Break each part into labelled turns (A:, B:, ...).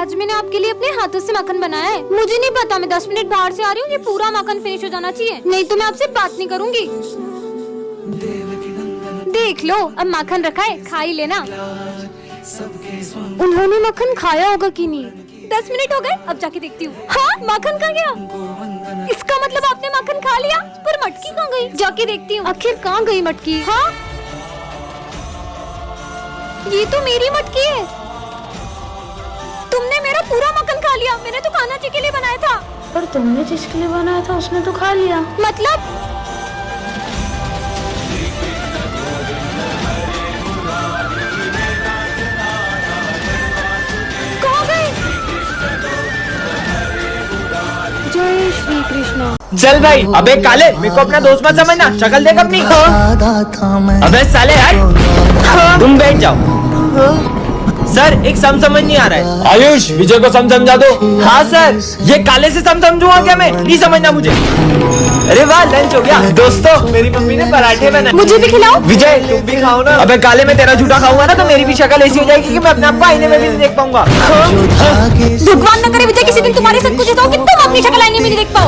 A: आज मैंने आपके लिए अपने हाथों से माखन बनाया है। मुझे नहीं पता, मैं 10 मिनट बाहर से आ रही हूँ, ये पूरा माखन फिनिश हो जाना चाहिए, नहीं तो मैं आपसे बात नहीं करूँगी। देख लो, अब माखन रखा है, खा ही लेना। उन्होंने माखन खाया होगा कि नहीं? 10 मिनट हो गए, अब जाके देखती हूँ। हाँ, माखन कहाँ गया? इसका मतलब आपने माखन खा लिया, पर मटकी कहाँ गई? जाके देखती हूँ, आखिर कहाँ गई मटकी? हाँ, ये तो मेरी मटकी है। तुमने मेरा पूरा माखन खा लिया। मैंने तो खाना जी के लिए बनाया था।
B: पर तुमने जिसके लिए बनाया था उसने तो खा लिया।
A: मतलब? कहाँ गए? जय श्री कृष्ण।
C: चल भाई, अबे काले, मेरे को अपना दोस्त मत समझना, शक्ल देख अपनी। अबे साले यार, तुम बैठ जाओ। सर, एक सम समझ नहीं आ रहा है। आयुष, विजय को सम समझा दो। हाँ सर। ये काले से सम समझूंगा क्या मैं? नहीं समझना मुझे। अरे वाह, लंच हो गया। दोस्तों, मेरी मम्मी ने पराठे बनाए,
A: मुझे भी खिलाओ।
C: विजय तुम भी खाओ ना। अबे काले, मैं तेरा झूठा खाऊंगा ना तो मेरी भी शक्ल ऐसी हो जाएगी कि मैं अपने आप को आईने में भी नहीं देख पाऊंगा।
A: भगवान न करे विजय किसी दिन तुम्हारे साथ कुछ ऐसा हो कि तुम अपनी शक्ल आईने में नहीं देख पाओ।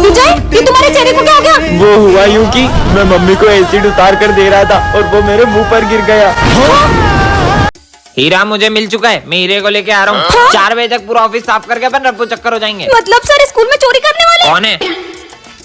A: विजय, ये तुम्हारे चेहरे को क्या हो गया?
C: वो हुआ यूं कि मैं मम्मी को एसिड उतार कर दे रहा था और वो मेरे मुंह पर गिर गया। हीरा मुझे मिल चुका है, मैं हीरे को लेके आ रहा हूँ।
A: हाँ?
C: 4 बजे तक पूरा ऑफिस साफ करके अपन रफ्फू चक्कर हो जाएंगे।
A: मतलब सर स्कूल में चोरी करने वाले?
C: कौन है?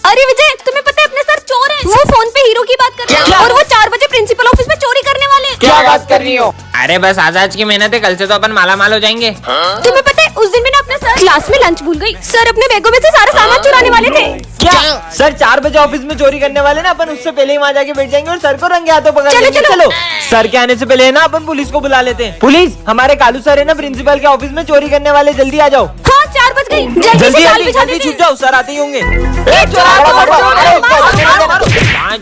A: अरे विजय, तुम्हें पता है अपने सर चोर हैं। वो फोन पे हीरो की बात कर रहे हैं और वो 4 बजे प्रिंसिपल ऑफिस में चोरी करने वाले हैं।
C: क्या बात कर रही हो? अरे बस आज की मेहनत है, कल से तो अपन माला माल हो जाएंगे।
A: तुम्हें पता है उस दिन मैंने अपना सर क्लास में लंच भूल गई। सर अपने बैगों में से सारा सामान चुराने वाले थे।
C: क्या? सर 4 बजे ऑफिस में चोरी करने वाले ना, अपन उससे पहले ही वहाँ जाके बैठ जाएंगे और सर को रंगे हाथों पकड़ लेंगे। चलो। सर के आने से पहले ना अपन पुलिस को बुला लेते हैं। पुलिस, हमारे कालू सर है ना प्रिंसिपल के ऑफिस में चोरी करने वाले, जल्दी आ जाओ।
A: हाँ, 4 बज गई।
C: जल्दी छूट जाओ, सर आते ही होंगे।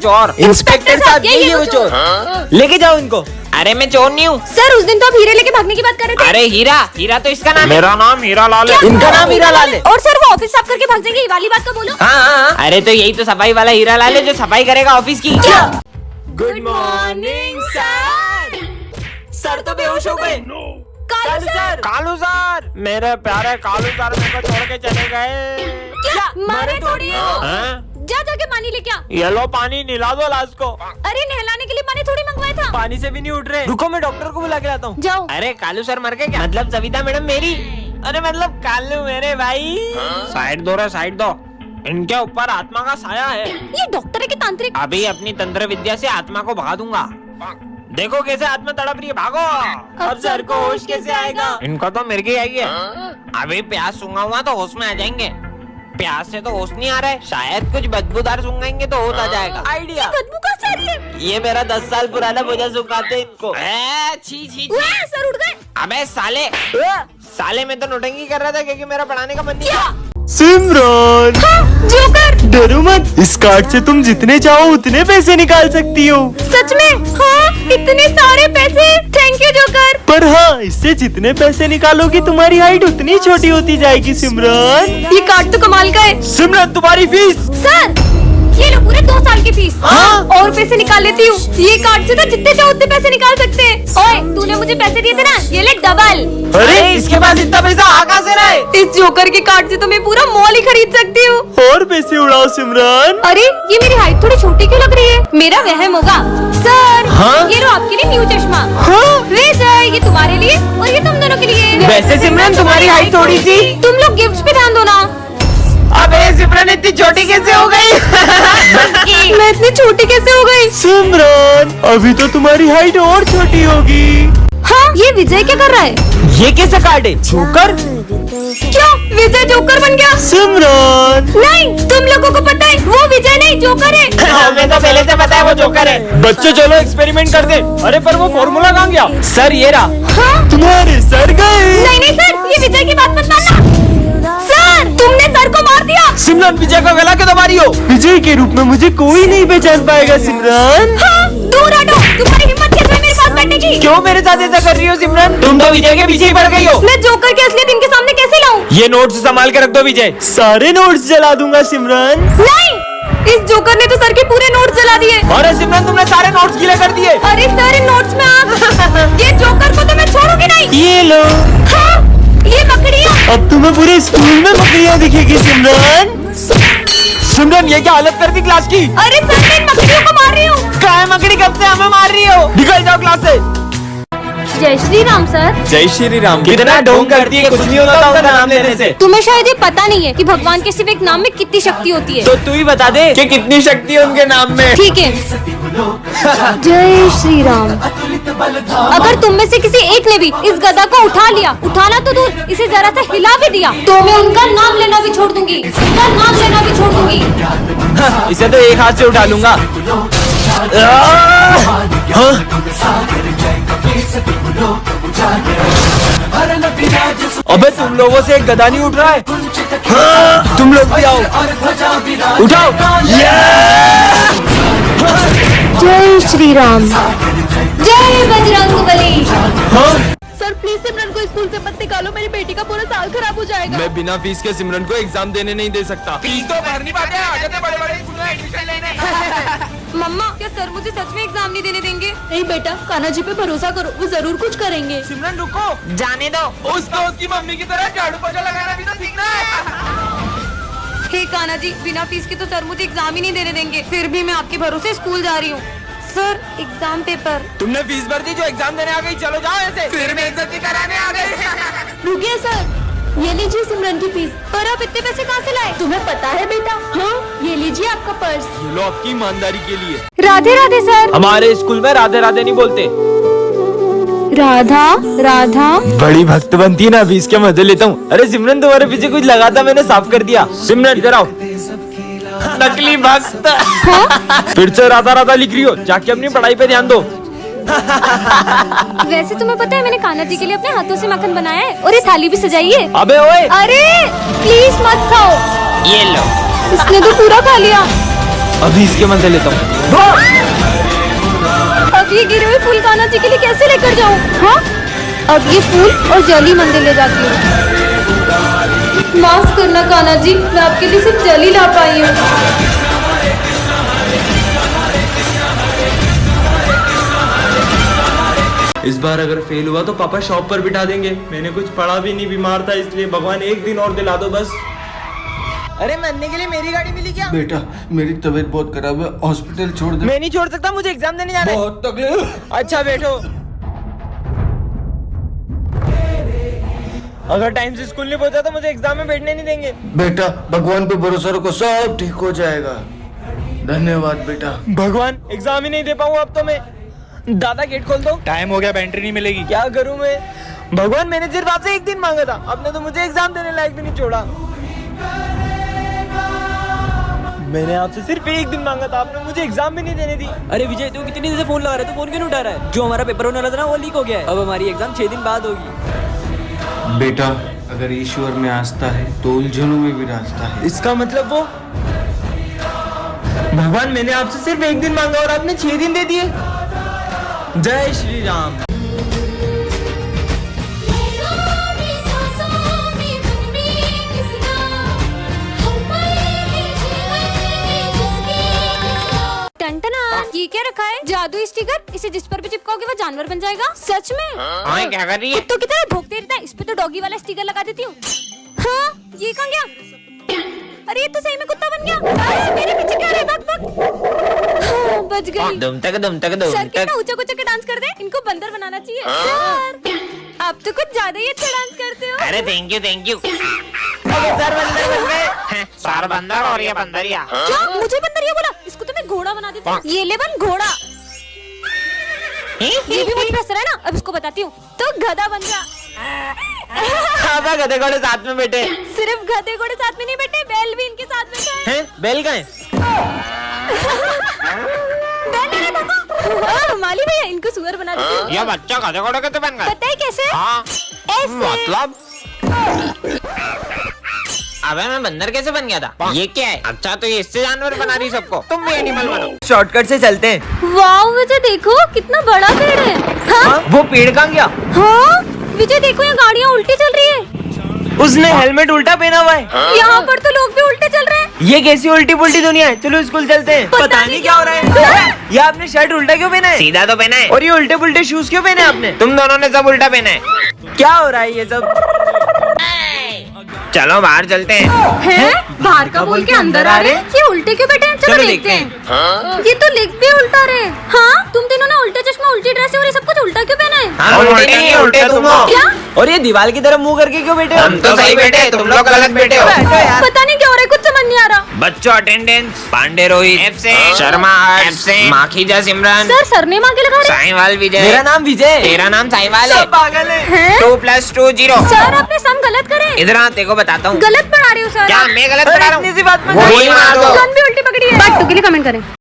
C: चोर इंस्पेक्टर साहब, ये वो चोर, लेके जाओ इनको। अरे मैं चोर नहीं हूँ
A: सर। उस दिन तो आप हीरे लेके भागने की बात कर रहे थे।
C: अरे हीरा तो इसका नाम। मेरा नाम हीरा लाल है। इनका नाम हीरा लाल है।
A: और सर वो ऑफिस साफ करके भाग जाएंगे, ये वाली बात तो बोलो।
C: हाँ। अरे तो यही तो सफाई वाला हीरा लाल है जो सफाई करेगा ऑफिस की।
A: Good morning sir.
C: सर तो बेहोश हो गए। कालू सर, मेरे प्यारे कालू सर मेरे को छोड़ के चले गए।
A: क्या मारे थोड़ी हो?
C: हाँ?
A: जा जाके पानी लेके आ।
C: ये लो पानी, निला दो लाश को।
A: अरे नहलाने के लिए पानी थोड़ी मंगवाया था।
C: पानी से भी नहीं उठ रहे। रुको, मैं डॉक्टर को बुला के लाता हूँ।
A: जाओ।
C: अरे कालू सर मर गए क्या? मतलब सविता मैडम मेरी, अरे मतलब कालू मेरे भाई। साइड दो। इनके ऊपर आत्मा का साया है।
A: ये डॉक्टर है कि तांत्रिक?
C: अभी अपनी तंत्र विद्या से आत्मा को भगा दूंगा। देखो कैसे आत्मा तड़प रही है, भागो। अब सर को होश कैसे आएगा? इनको तो मिर्गी आई है। अभी प्यास सूंघा हुआ तो होश में आ जाएंगे। प्यास से तो होश नहीं आ रहा है, शायद कुछ बदबूदार सूंघेंगे तो होश आ जाएगा। आइडिया।
A: बदबू कहाँ से आ रही है?
C: ये मेरा 10 साल पुराना भोजा सुखाते इनको। छी।
A: सर उठ गए।
C: अबे साले मैं तो नोटंकी कर रहा था क्योंकि मेरा पढ़ाने का मन नहीं था।
D: सिमरन,
A: जोकर,
D: डरो मत, इस कार्ड से तुम जितने चाहो उतने पैसे निकाल सकती हो।
A: सच में? हाँ, इतने सारे पैसे। Thank you joker.
D: पर हाँ, इससे जितने पैसे निकालोगी तुम्हारी हाइट उतनी छोटी होती जाएगी। सिमरन,
A: ये कार्ड तो कमाल का है।
D: सिमरन तुम्हारी फीस।
A: सर ये लो पूरे 2 साल की फीस।
D: हाँ?
A: और पैसे निकाल लेती हूँ। ये कार्ड से तो जितने चाहो उतने पैसे निकाल सकते हैं। ओए, तूने मुझे पैसे दिए थे ना, ये ले डबल।
D: अरे
C: इसके पास इतना पैसा कहाँ से रहा है?
A: इस जोकर के कार्ड से तो मैं पूरा मॉल ही खरीद सकती हूँ।
D: और पैसे उड़ाओ सिमरन।
A: अरे ये मेरी हाइट थोड़ी छोटी क्यों लग रही है? मेरा वहम होगा। सर
D: हाँ?
A: ये लो आपके लिए न्यू चश्मा।
D: हाँ?
A: विजय, ये तुम्हारे लिए और ये तुम दोनों के लिए।
C: वैसे सिमरन तुम्हारी हाइट थोड़ी सी।
A: तुम लोग गिफ्ट्स पे ध्यान दो ना।
C: अबे सिमरन इतनी छोटी कैसे हो गई?
A: मैं इतनी छोटी कैसे हो गई?
D: सिमरन, अभी तो तुम्हारी हाइट और छोटी होगी।
A: हाँ, ये विजय क्या कर रहा है?
C: ये कैसा कार्ड है? जोकर?
A: क्या विजय जोकर बन गया?
D: सिमरन,
A: नहीं, तुम लोगों को पता है वो विजय नहीं जोकर है।
C: हमें तो पहले से पता है वो जोकर है।
D: बच्चों चलो एक्सपेरिमेंट कर दे। अरे पर वो फॉर्मूला कहाँ गया?
C: सर ये रहा।
A: हाँ?
D: तुम्हारे सर गए।
A: नहीं सर, ये विजय की बात मत मानना। सर तुमने सर को मार दिया।
D: सिमरन, विजय का गला क्यों दबा रही हो? विजय के रूप में मुझे कोई नहीं पहचान पाएगा। सिमरन,
A: हाँ, दूर हटो। तुम्हारी हिम्मत कैसे है मेरे पास बैठने की?
C: क्यों मेरे साथ ऐसा कर रही हो सिमरन? तुम तो विजय के पीछे ही पड़ गई हो।
A: मैं जोकर के असलियत इनके सामने कैसे लाऊं?
C: ये नोट्स संभाल के रख दो विजय।
D: सारे नोट्स जला दूंगा सिमरन।
A: नहीं, इस जोकर ने तो सर के पूरे नोट्स जला दिए।
C: अरे सिमरन, तुमने सारे नोट्स गीले कर दिए।
A: अरे सर, इन नोट्स में आप ये जोकर को तो मैं छोड़ूंगी नहीं।
D: ये लो। अब तुम्हें पूरे स्कूल में मकड़ियाँ दिखेगी सिमरन।
C: सिमरन ये क्या हालत कर दी क्लास की?
A: अरे सर मैं इन मकड़ियों को मार रही हूँ।
C: क्या है मकड़ी, कब से हमें मार रही हो? निकल जाओ क्लास से।
A: जय श्री राम सर।
C: जय श्री राम। कितना ढोंग करती है, कुछ नहीं होता उनका नाम लेने से।
A: तुम्हें शायद ये पता नहीं है कि भगवान के सिर्फ एक नाम में कितनी शक्ति होती है।
C: तो तू ही बता दे कि कितनी शक्ति है उनके नाम में।
A: ठीक है। जय श्री राम। अगर तुम में से किसी एक ने भी इस गदा को उठा लिया, उठाना तो दूर इसे जरा सा हिला भी दिया, तो मैं उनका नाम लेना भी छोड़ दूंगी, उनका नाम लेना भी छोड़ दूंगी।
C: इसे तो एक हाथ से उठा लूंगा। अबे तुम लोगों से एक गदा नहीं उठ रहा है। तुम लोग भी आओ, उठाओ।
A: जय श्री राम। जय बजरंगबली।
E: सर प्लीज सिमरन को स्कूल से मत निकालो, मेरी बेटी का पूरा साल खराब हो जाएगा।
C: मैं बिना फीस के सिमरन को एग्जाम देने नहीं दे सकता। फीस तो भरनी पड़ती है, आ जाते बड़े-बड़े स्कूल में एडमिशन लेने।
A: मम्मा क्या सर मुझे सच में एग्जाम नहीं देने देंगे?
E: नहीं बेटा, कान्हा जी पे भरोसा करो, वो जरूर कुछ करेंगे।
C: सिमरन रुको, जाने दो। उसको उसकी मम्मी की तरह झाड़ू पोछा लगाना भी तो सीखना है।
A: हे कान्हा जी, बिना फीस के तो सर मुझे एग्जाम ही नहीं देने देंगे, फिर भी मैं आपके भरोसे स्कूल जा रही हूँ। Sir exam paper.
C: तुमने फीस भर दी जो एग्जाम देने आ गई, चलो जाओ ऐसे। फिर मैं इज्जत कराने आ गई।
E: रुकिए सर, ये लीजिए सिमरन की फीस।
A: पर आप इतने पैसे कहाँ से लाए?
E: तुम्हें पता है बेटा? हाँ, ये लीजिए आपका पर्स।
C: ये लो आपकी ईमानदारी के लिए।
A: राधे राधे सर।
C: हमारे स्कूल में राधे राधे नहीं बोलते।
A: राधा राधा।
C: बड़ी भक्त बनती है ना, अभी इसके मजे लेता हूँ। अरे सिमरन तुम्हारे पीछे कुछ लगा था, मैंने साफ कर दिया। सिमरन इधर आओ। नकली भक्त। फिर से राधा राधा लिख रही हो, जाके अपनी पढ़ाई पे ध्यान दो।
A: वैसे तुम्हें पता है मैंने कान्हा जी के लिए अपने हाथों से माखन बनाया है, और ये थाली भी सजाई है।
C: अबे ओए,
A: अरे प्लीज मत खाओ।
C: ये लो।
A: इसने तो पूरा खा लिया।
C: अभी इसके मजे लेता हूँ।
A: अब ये गिरे हुए फूल कान्हा जी के लिए कैसे लेकर जाऊँ? हाँ, अब ये फूल और जली मंदिर ले जाती हूँ। माफ करना कान्हा जी, मैं आपके लिए सिर्फ जली ला पाई हूँ।
D: इस बार अगर फेल हुआ तो पापा शॉप पर बिठा देंगे। मैंने कुछ पढ़ा भी नहीं, बीमार था, इसलिए भगवान एक दिन और दिला दो बस।
C: अरे मरने के लिए मेरी गाड़ी मिली क्या?
F: बेटा मेरी तबीयत बहुत खराब है, हॉस्पिटल छोड़ दे।
C: मैं नहीं छोड़ सकता, मुझे एग्जाम देने जाना है।
F: बहुत तकलीफ।
C: अच्छा बैठो। अगर टाइम से स्कूल नहीं पहुंचा तो मुझे एग्जाम में बैठने नहीं देंगे।
F: बेटा भगवान पे भरोसा रखो, सब ठीक हो जाएगा। धन्यवाद बेटा।
C: भगवान, एग्जाम ही नहीं दे पाऊँ अब तो मैं। दादा गेट खोल दो।
D: टाइम हो गया, बैटरी नहीं मिलेगी।
C: क्या करूँ मैं? भगवान मैंने सिर्फ आपसे एक दिन मांगा था, आपने तो मुझे एग्जाम देने लायक भी नहीं छोड़ा। मैंने आपसे सिर्फ एक दिन मांगा था, आपने मुझे एग्जाम भी नहीं देने दी।
G: अरे विजय, तू कितनी देर से फोन लगा रहा है? तू फोन क्यों नहीं उठा रहा है? जो हमारा पेपर होने वाला था ना, वो लीक हो गया है। अब हमारी एग्जाम 6 दिन बाद होगी।
F: बेटा अगर ईश्वर में आस्था है तो उलझनों में भी रास्ता है।
C: इसका मतलब वो भगवान, मैंने आपसे सिर्फ एक दिन मांगा और आपने 6 दिन दे दिए। जय श्री राम।
A: टंटना, ये क्या रखा है? जादू स्टिकर। इसे जिस पर भी चिपकाओगे वो जानवर बन जाएगा। सच में?
C: हाँ, क्या कर रही है?
A: कुत्तों की तरह भौंकते रहता है। इस पे तो डॉगी वाला स्टिकर लगा देती हूँ। हाँ, ये कहाँ गया? अरे ये तो सही में कुत्ता बन गया। अरे, मेरे पीछे क्या है? भाग भाग। हाँ, बच गई।
C: दुम तक दुम तक दुम
A: सर
C: तक।
A: कितना ऊंचा ऊंचा के डांस कर दे। इनको बंदर बनाना चाहिए। सर आप तो कुछ ज्यादा ही अच्छा डांस करते हो।
H: अरे thank you thank you.
C: Sir बंदर बन गए।
H: सार बंदर और ये बंदरिया।
A: क्या मुझे बंदरिया बोला? इसको तो मैं घोड़ा बना देती हूँ। ये ले बन घोड़ा। ये भी मुझ पे असर है ना। अब इसको बताती हूँ। तो गधा बन जा।
C: हाँ, गधे घोड़े साथ में बैठे।
A: सिर्फ गधे घोड़े साथ में नहीं बैठे, बैल भी इनके साथ बैठा है।
C: हैं? बैल कहाँ है?
A: बैल है बाबा। माली भैया, इनको सुअर बना देती हूँ।
H: ये बच्चा गधे घोड़े कैसे बन गए?
A: पता है कैसे?
H: हाँ,
A: ऐसे।
H: मतलब अबे मैं बंदर कैसे बन गया था? ये क्या है? अच्छा तो ये इससे जानवर बना रही सबको। तुम भी एनिमल बनो।
C: शॉर्टकट से चलते हैं।
A: वाह विजय, देखो कितना बड़ा पेड़ है। हाँ?
C: वो पेड़ कहाँ गया?
A: हाँ विजय, देखो यहाँ गाड़ियाँ उल्टी चल रही है।
C: उसने हेलमेट उल्टा पहना हुआ है।
A: यहाँ पर तो लोग भी उल्टे चल रहे हैं।
C: ये कैसी उल्टी पुल्टी दुनिया है? चलो स्कूल चलते हैं।
A: पता नहीं क्या हो रहा
C: है। ये आपने शर्ट उल्टा क्यों पहना है?
H: सीधा तो पहना है।
C: और ये उल्टे पुल्टे शूज क्यों पहने आपने?
H: तुम दोनों ने सब उल्टा पहना है।
C: क्या हो रहा है ये सब?
H: चलो बाहर चलते हैं।
A: हैं? बाहर का बोल के अंदर आ रहे? ये उल्टे क्यों बैठे हैं? चलो देखते हैं। ये तो लिख भी उल्टा रहे। हाँ, तुम तीनों ने उल्टे चश्मा, उल्टी ड्रेस और ये सब कुछ उल्टा क्यों पहना है?
H: हम उल्टे नहीं, उल्टे तुम हो।
A: क्या?
C: और ये दीवार की तरफ मुंह करके क्यों बैठे हो?
H: हम तो सही बैठे, तुम लोग गलत बैठे हो।
A: पता नहीं क्या हो रहा है, कुछ समझ नहीं आ रहा।
H: बच्चों अटेंडेंस। पांडे रोहित F से, शर्मा F से, माखीजा सिमरन,
A: सर सरनेम आगे लगा रहे
H: साईवाल विजय।
C: मेरा नाम विजय।
H: तेरा नाम साईवाल है।
C: पागल है।
A: हैं?
H: 2 + 2 0।
A: सर आपने सम गलत करे।
H: इधर आ, तेरे को बताता हूँ।
A: गलत पढ़ा रहे हो सर।
H: क्या मैं गलत पढ़ा रहा हूँ?
C: इतनी सी बात में
H: गोली मार दो।
A: गन भी उल्टी पकड़ी है। बात टू के लिए कमेंट करें।